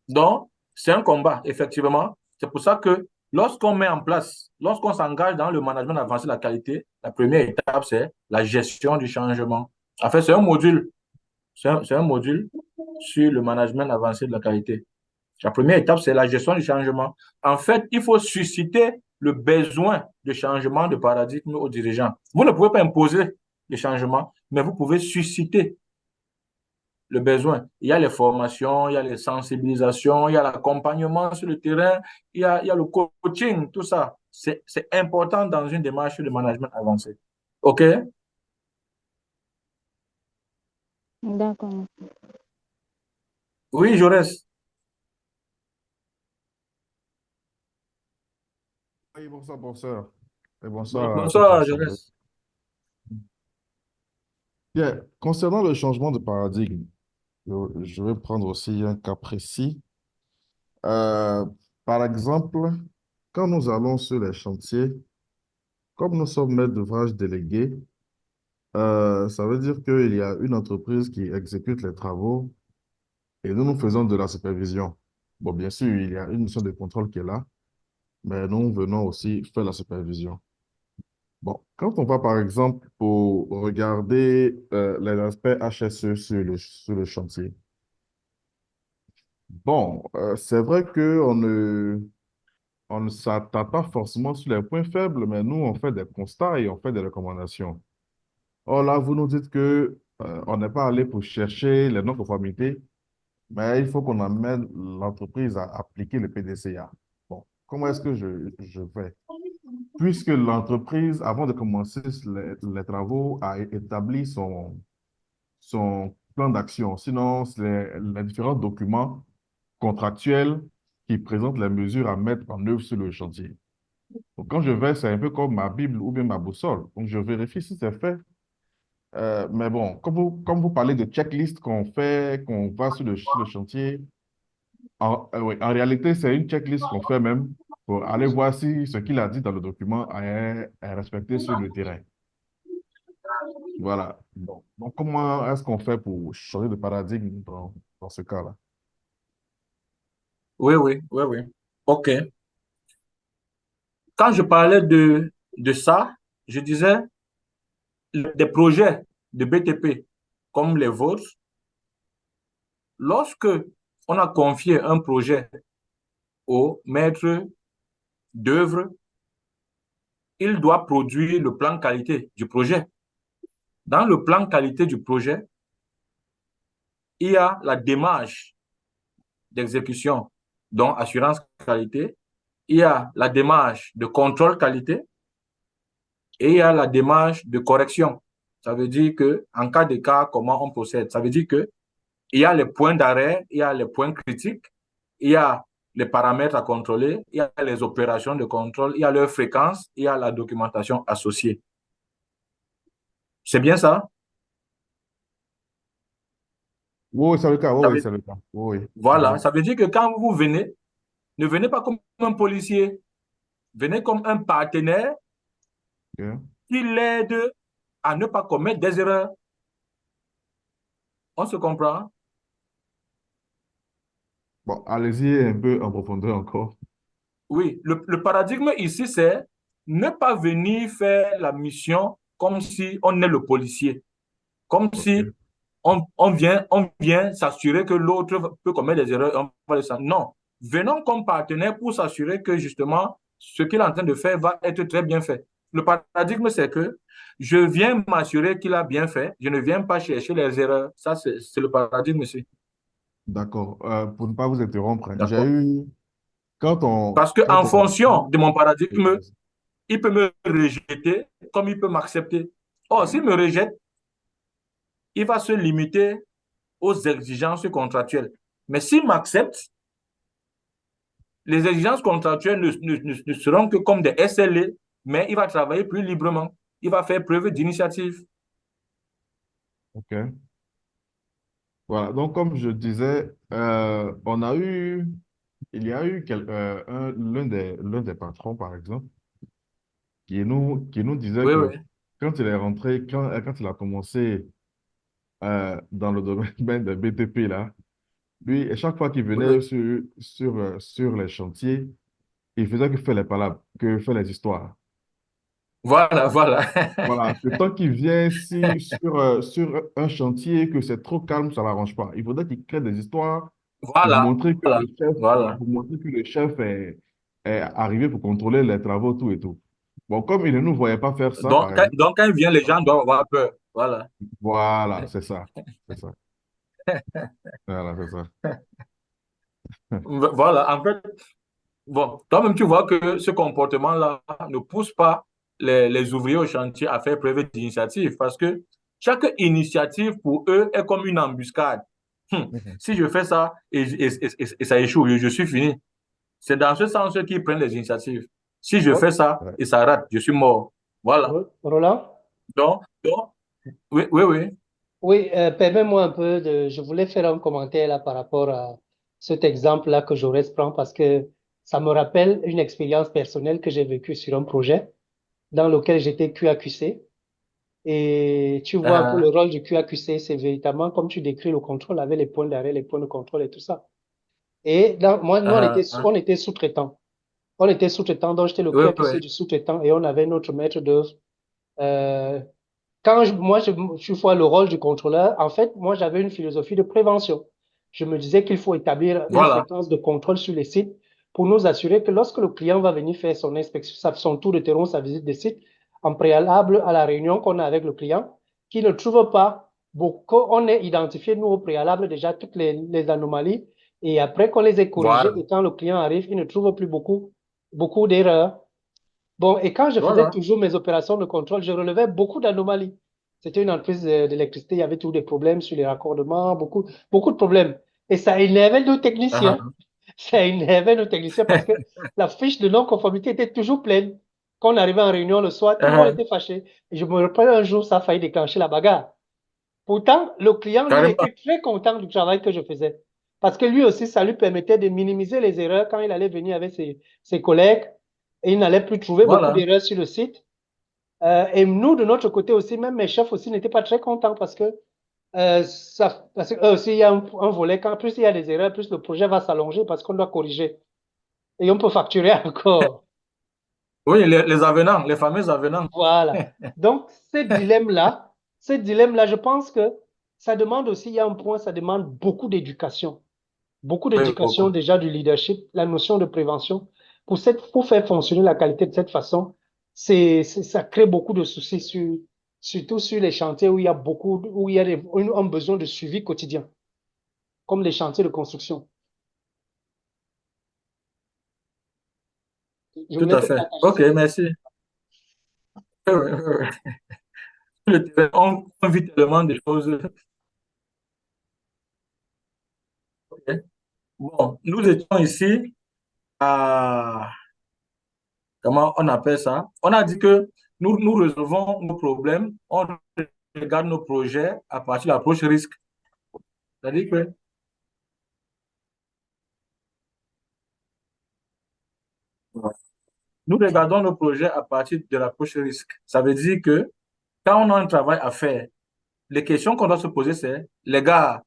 Donc, c'est un combat, effectivement. C'est pour ça que lorsqu'on met en place, lorsqu'on s'engage dans le management avancé de la qualité, la première étape, c'est la gestion du changement. En fait, c'est un module sur le management avancé de la qualité. La première étape, c'est la gestion du changement. En fait, il faut susciter le besoin de changement de paradigme aux dirigeants. Vous ne pouvez pas imposer le changement, mais vous pouvez susciter le besoin. Il y a les formations, il y a les sensibilisations, il y a l'accompagnement sur le terrain, il y a le coaching, tout ça. C'est important dans une démarche de management avancé. OK? D'accord. Oui, Jaurès. Oui, bonsoir, bonsoir. Et bonsoir à toute Bonsoir, l'Assemblée. Jaurès. Bien, concernant le changement de paradigme, je vais prendre aussi un cas précis. Euh, Par exemple, quand nous allons sur les chantiers, comme nous sommes maîtres d'ouvrage délégués, ça veut dire qu'il y a une entreprise qui exécute les travaux et nous faisons de la supervision. Bon, bien sûr, il y a une mission de contrôle qui est là, mais nous venons aussi faire la supervision. Bon, quand on va par exemple pour regarder les aspects HSE sur le chantier, bon, c'est vrai on ne s'attend pas forcément sur les points faibles, mais nous, on fait des constats et on fait des recommandations. Or là, vous nous dites que on n'est pas allé pour chercher les non-conformités, mais il faut qu'on amène l'entreprise à appliquer le PDCA. Bon, comment est-ce que je fais? Puisque l'entreprise, avant de commencer les travaux, a établi son plan d'action. Sinon, c'est les différents documents contractuels qui présentent les mesures à mettre en œuvre sur le chantier. Donc, quand je vais, c'est un peu comme ma Bible ou bien ma boussole. Donc, je vérifie si c'est fait. Mais bon, comme vous parlez de checklist qu'on fait, qu'on va sur le chantier, oui, en réalité, c'est une checklist qu'on fait même pour aller voir si ce qu'il a dit dans le document est respecté sur le terrain. Voilà. Bon. Donc, comment est-ce qu'on fait pour changer de paradigme dans ce cas-là? Oui, oui, oui, oui. OK. Quand je parlais de ça, je disais des projets de BTP comme les vôtres, lorsque on a confié un projet au maître d'œuvre, il doit produire le plan qualité du projet. Dans le plan qualité du projet, il y a la démarche d'exécution, dont assurance qualité, il y a la démarche de contrôle qualité et il y a la démarche de correction. Ça veut dire que en cas de cas, comment on procède? Ça veut dire que il y a les points d'arrêt, il y a les points critiques, il y a les paramètres à contrôler, il y a les opérations de contrôle, il y a leur fréquence, il y a la documentation associée. C'est bien ça? Oui, oui, c'est le cas. Ça Oui, oui, veut- c'est le cas. Oui, oui. Voilà, Mhm. ça veut dire que quand vous venez, ne venez pas comme un policier, venez comme un partenaire Ok. qui l'aide à ne pas commettre des erreurs. On se comprend? Bon, allez-y un peu en profondeur encore. Oui, le paradigme ici, c'est ne pas venir faire la mission comme si on est le policier, comme si Ok. on vient s'assurer que l'autre peut commettre des erreurs. Non, venons comme partenaire pour s'assurer que justement, ce qu'il est en train de faire va être très bien fait. Le paradigme, c'est que je viens m'assurer qu'il a bien fait, je ne viens pas chercher les erreurs. Ça, c'est le paradigme ici. D'accord. Pour ne pas vous interrompre, hein, j'ai D'accord? eu, Parce qu'en quand on... fonction de mon Oui, paradigme, vas-y. il peut me rejeter comme il peut m'accepter. Or, s'il me rejette, il va se limiter aux exigences contractuelles. Mais s'il m'accepte, les exigences contractuelles ne seront que comme des SLA, mais il va travailler plus librement. Il va faire preuve d'initiative. OK. Voilà. Donc, comme je disais, il y a eu l'un des patrons, par exemple, qui nous disait Oui, que oui. quand il est rentré, quand il a commencé dans le domaine de BTP, là, Lui, et chaque fois qu'il venait sur les chantiers, il faisait que faire les palabres, que faire les histoires. Voilà, voilà. Voilà, que tant qu'il vient sur un chantier, que c'est trop calme, ça ne l'arrange pas. Il faudrait qu'il crée des histoires Voilà, voilà, voilà. pour montrer que le chef est arrivé pour contrôler les travaux, tout et tout. Bon, comme il ne nous voyait pas faire ça, par exemple, Donc, quand il vient, les gens doivent avoir peur. Voilà. voilà, c'est ça. C'est ça. Voilà, c'est ça. Voilà, en fait, bon, toi-même, tu vois que ce comportement-là ne pousse pas les ouvriers au chantier à faire preuve d'initiative parce que chaque initiative pour eux est comme une embuscade. Mhm. Si je fais ça et ça échoue, je suis fini. C'est dans ce sens qu'ils prennent les initiatives. Si je fais ça Ouais. et ça rate, je suis mort. Voilà. Roland? Donc, oui, oui, oui. Oui, permets-moi un peu je voulais faire un commentaire là par rapport à cet exemple-là que Jaurès prend parce que ça me rappelle une expérience personnelle que j'ai vécue sur un projet dans lequel j'étais QAQC. Et tu vois un peu le rôle du QAQC, c'est véritablement comme tu décris le contrôle avec les points d'arrêt, les points de contrôle et tout ça. Et nous, on était sous-traitants. On était sous-traitants, donc j'étais le Oui, QAQC oui. du sous-traitant et on avait notre maître d'œuvre. Euh, Quand je vois le rôle du contrôleur, en fait, moi, j'avais une philosophie de prévention. Je me disais qu'il faut établir une Voilà. fréquence de contrôle sur les sites pour nous assurer que lorsque le client va venir faire son inspection, son tour de terrain, sa visite des sites, en préalable à la réunion qu'on a avec le client, qu'il ne trouve pas beaucoup, on ait identifié, nous, au préalable, déjà toutes les anomalies, et après qu'on les ait corrigées, Voilà. et quand le client arrive, il ne trouve plus beaucoup d'erreurs. Bon, et quand je faisais Voilà. toujours mes opérations de contrôle, je relevais beaucoup d'anomalies. C'était une entreprise d'électricité, il y avait tous des problèmes sur les raccordements, beaucoup de problèmes. Et ça énervait nos techniciens. Ça énervait nos techniciens parce que la fiche de non-conformité était toujours pleine. Quand on arrivait en réunion le soir, tout le monde était fâché. Et je me rappelle un jour, ça a failli déclencher la bagarre. Pourtant, le client, lui, Carrément. était très content du travail que je faisais. Parce que lui aussi, ça lui permettait de minimiser les erreurs quand il allait venir avec ses collègues et il n'allait plus trouver beaucoup Voilà. d'erreurs sur le site. Et nous, de notre côté aussi, même mes chefs aussi n'étaient pas très contents parce que eux aussi, il y a un volet, quand plus il y a des erreurs, plus le projet va s'allonger parce qu'on doit corriger. Et on peut facturer encore. Oui, les avenants, les fameux avenants. Voilà. Donc, ce dilemme-là, je pense que ça demande aussi, il y a un point, ça demande beaucoup Oui, d'éducation beaucoup. déjà du leadership, la notion de prévention. Pour faire fonctionner la qualité de cette façon, ça crée beaucoup de soucis, surtout sur les chantiers où il y a où il y a un besoin de suivi quotidien, comme les chantiers de construction. Je Tout voulais à te fait. partager OK, cette idée. merci. Oui, oui, oui, oui. On vit tellement de choses. OK. Bon, nous étions ici à, comment on appelle ça? On a dit que nous résolvons nos problèmes, on regarde nos projets à partir de l'approche risque. C'est-à-dire que nous regardons nos projets à partir de l'approche risque. Ça veut dire que quand on a un travail à faire, les questions qu'on doit se poser, c'est, les gars,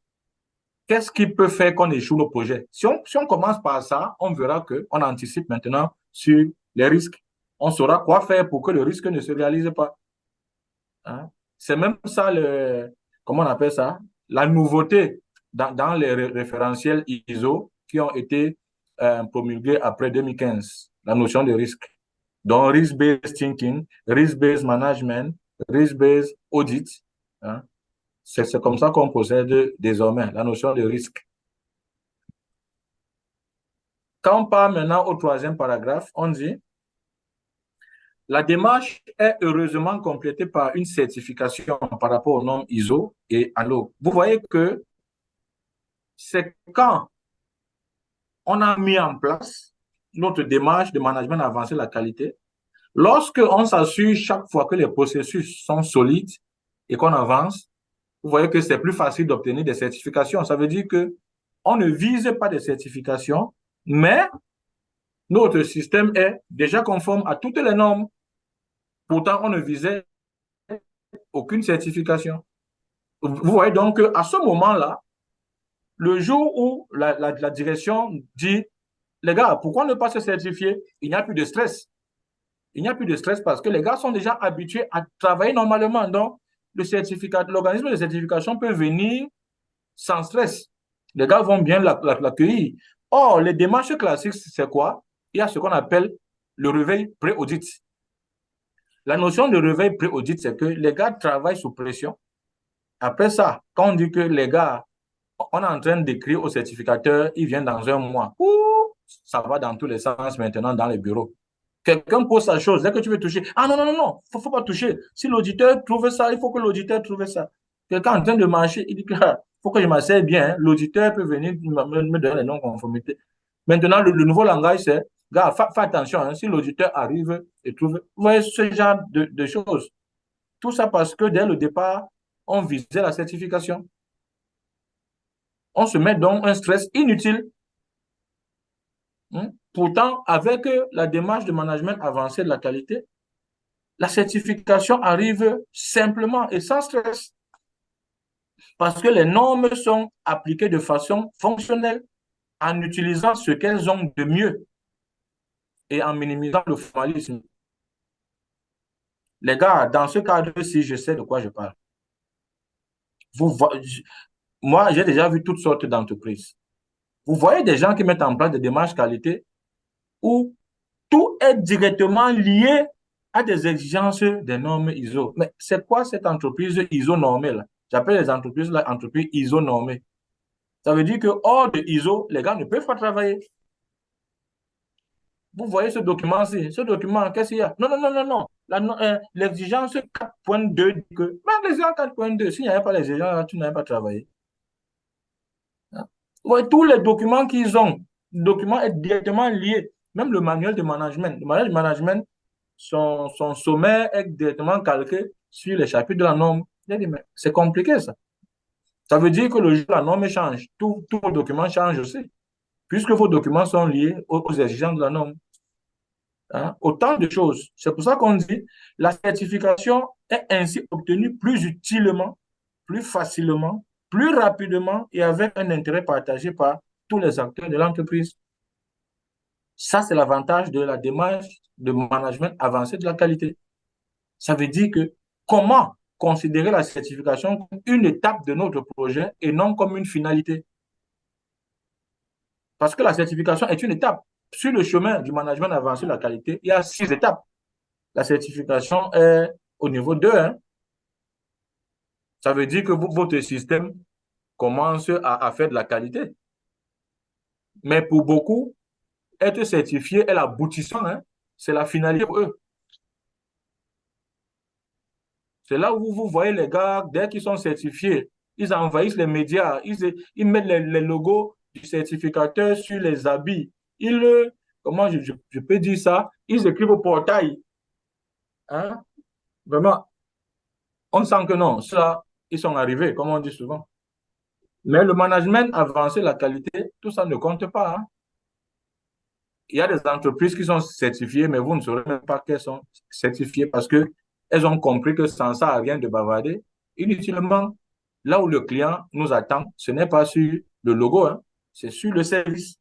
qu'est-ce qui peut faire qu'on échoue nos projets? Si on commence par ça, on verra qu'on anticipe maintenant sur les risques. On saura quoi faire pour que le risque ne se réalise pas. Hein? C'est même ça, comment on appelle ça? La nouveauté dans les référentiels ISO qui ont été promulgués après 2015, la notion de risque. Donc, risk-based thinking, risk-based management, risk-based audit. Hein? C'est comme ça qu'on procède désormais, la notion de risque. Quand on part maintenant au troisième paragraphe, on dit la démarche est heureusement complétée par une certification par rapport aux normes ISO et ALO. Vous voyez que c'est quand on a mis en place notre démarche de management avancé de la qualité, lorsque on s'assure chaque fois que les processus sont solides et qu'on avance, vous voyez que c'est plus facile d'obtenir des certifications. Ça veut dire que on ne vise pas des certifications, mais notre système est déjà conforme à toutes les normes. Pourtant, on ne visait aucune certification. Vous voyez donc qu'à ce moment-là, Le jour où la direction dit, les gars, pourquoi ne pas se certifier? Il n'y a plus de stress. Il n'y a plus de stress parce que les gars sont déjà habitués à travailler normalement. Donc, l'organisme de certification peut venir sans stress. Les gars vont bien l'accueillir. Or, les démarches classiques, c'est quoi? Il y a ce qu'on appelle le réveil pré-audit. La notion de réveil pré-audit, c'est que les gars travaillent sous pression. Après ça, quand on dit que les gars, on est en train d'écrire au certificateur, il vient dans un mois. Ouh, ça va dans tous les sens maintenant dans les bureaux. Quelqu'un pose sa chose, dès que tu veux toucher, ah non, non, non, non, faut pas toucher. Si l'auditeur trouve ça, il faut que l'auditeur trouve ça. Quelqu'un en train de marcher, il dit que faut que je m'asseye bien. Hein. L'auditeur peut venir me donner les non-conformités. Maintenant, le nouveau langage, c'est, gars, fais attention, hein, si l'auditeur arrive et trouve, vous voyez ce genre de choses. Tout ça parce que dès le départ, on visait la certification. On se met donc un stress inutile. Pourtant, avec la démarche de management avancé de la qualité, la certification arrive simplement et sans stress. Parce que les normes sont appliquées de façon fonctionnelle en utilisant ce qu'elles ont de mieux et en minimisant le formalisme. Les gars, dans ce cadre-ci, je sais de quoi je parle. Moi, j'ai déjà vu toutes sortes d'entreprises. Vous voyez des gens qui mettent en place des démarches qualité où tout est directement lié à des exigences des normes ISO. Mais c'est quoi cette entreprise ISO normée là? J'appelle les entreprises là, entreprises ISO normées. Ça veut dire que hors de ISO, les gars ne peuvent pas travailler. Vous voyez ce document-ci, ce document, qu'est-ce qu'il y a? Non, non, non, non, non. L'exigence 4.2 dit que, même l'exigence 4.2, s'il n'y avait pas l'exigence, tu n'avais pas travaillé. Vous voyez, tous les documents qu'ils ont, le document est directement lié. Même le manuel de management. Le manuel de management, son sommaire est directement calqué sur les chapitres de la norme. C'est compliqué, ça. Ça veut dire que le jour où la norme change, tous vos documents changent aussi, puisque vos documents sont liés aux exigences de la norme. Hein? Autant de choses. C'est pour ça qu'on dit la certification est ainsi obtenue plus utilement, plus facilement, plus rapidement et avec un intérêt partagé par tous les acteurs de l'entreprise. Ça, c'est l'avantage de la démarche de management avancé de la qualité. Ça veut dire que comment considérer la certification comme une étape de notre projet et non comme une finalité. Parce que la certification est une étape. Sur le chemin du management avancé de la qualité, il y a 6 étapes. La certification est au niveau 2. Hein. Ça veut dire que votre système commence à faire de la qualité. Mais pour beaucoup, être certifié est l'aboutissant. Hein. C'est la finalité pour eux. C'est là où vous voyez les gars, dès qu'ils sont certifiés, ils envahissent les médias, ils mettent les logos du certificateur sur les habits. Comment je peux dire ça? Ils écrivent au portail. Hein? Vraiment, on sent que non, ça, ils sont arrivés, comme on dit souvent. Mais le management avancé, la qualité, tout ça ne compte pas. Hein? Il y a des entreprises qui sont certifiées, mais vous ne saurez même pas qu'elles sont certifiées parce qu'elles ont compris que sans ça, rien de bavarder. Inutilement, là où le client nous attend, ce n'est pas sur le logo, hein, c'est sur le service.